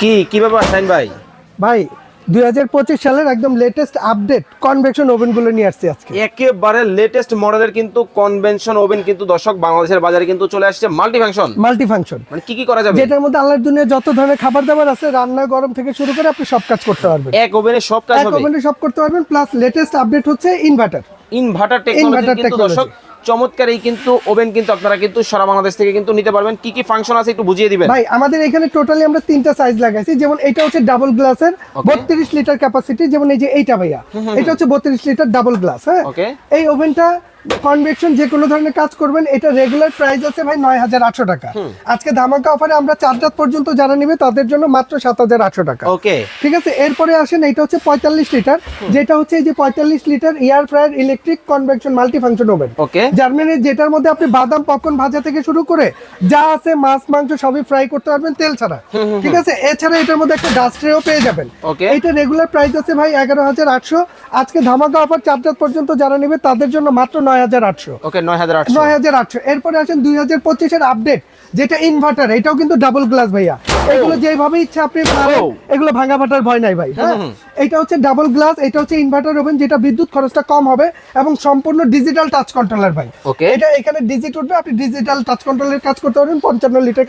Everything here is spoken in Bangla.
কি ব্যাপার শাইন ভাই? ভাই 2025 সালের একদম লেটেস্ট আপডেট কনভেকশন ওভেন গুলো নিয়ে আসছি আজকে। একেবারে লেটেস্ট মডেলের কিন্তু কনভেনশন ওভেন কিন্তু দর্শক বাংলাদেশের বাজারে কিন্তু চলে আসছে মাল্টি ফাংশন। মানে কি করা যাবে? যেটার মধ্যে আল্লাহর দুনিয়া যত ধরনের খাবার দাবার আছে, রান্না গরম থেকে শুরু করে আপনি সব কাজ করতে পারবেন। এক ওভেনে সব কাজ হবে। এক ওভেনে সব করতে পারবেন, প্লাস লেটেস্ট আপডেট হচ্ছে ইনভার্টার টেকনোলজি কিন্তু দর্শক চমৎকার। এই কিন্তু ওভেন কিন্তু আপনারা কিন্তু সারা বাংলাদেশ থেকে কিন্তু নিতে পারবেন। কি ফাংশন আছে একটু বুঝিয়ে দিবেন ভাই। আমাদের এখানে টোটালি আমরা তিনটা সাইজ লাগাইছি, যেমন এটা হচ্ছে ডাবল গ্লাসের 32 লিটার ক্যাপাসিটি, যেমন এই যে এইটা ভাইয়া, এটা হচ্ছে 32 লিটার ডাবল গ্লাস। হ্যাঁ, এই ওভেনটা কনভেকশন যে কোনো ধরনের কাজ করবেন। এটা রেগুলার প্রাইস আছে ভাই 9800 টাকা। আজকে ধামাকা অফারে আমরা 4 রাত পর্যন্ত যারা নেবে তাদের জন্য মাত্র 7800 টাকা। ওকে, ঠিক আছে। এরপরে আসেন, এটা হচ্ছে 45 লিটার, যেটা হচ্ছে এই যে 45 litre air fryer electric convection multi function oven. Okay, জার্মানির, যেটার মধ্যে আপনি বাদাম পপকর্ন ভাজা থেকে শুরু করে যা আছে মাছ মাংস সবই ফ্রাই করতে পারবেন তেল ছাড়া। ঠিক আছে। এছাড়া এটার মধ্যে একটা ডাস্ট ট্রেও পেয়ে যাবেন। এটা রেগুলার প্রাইস আছে ভাই 11800। আজকে ধামাকা অফার 4 রাত পর্যন্ত যারা নেবে তাদের জন্য মাত্র 9800। ওকে, 9800। এরপরে আসেন 2025 এর আপডেট, যেটা ইনভার্টার, এটাও কিন্তু ডাবল গ্লাস ভাইয়া। এগুলো যেভাবে ইচ্ছা আপনি এগুলো ভাঙা ফাটার ভয় নাই ভাই। হ্যাঁ, এটা হচ্ছে ডাবল গ্লাস, এটা হচ্ছে ইনভার্টার ওভেন, যেটা বিদ্যুৎ খরচটা কম হবে এবং সম্পূর্ণ ডিজিটাল টাচ কন্ট্রোলার ভাই। এটা এখানে ডিজিট উঠবে, আপনি ডিজিটাল টাচ কন্ট্রোলের কাজ করতে পারবেন। 55 লিটার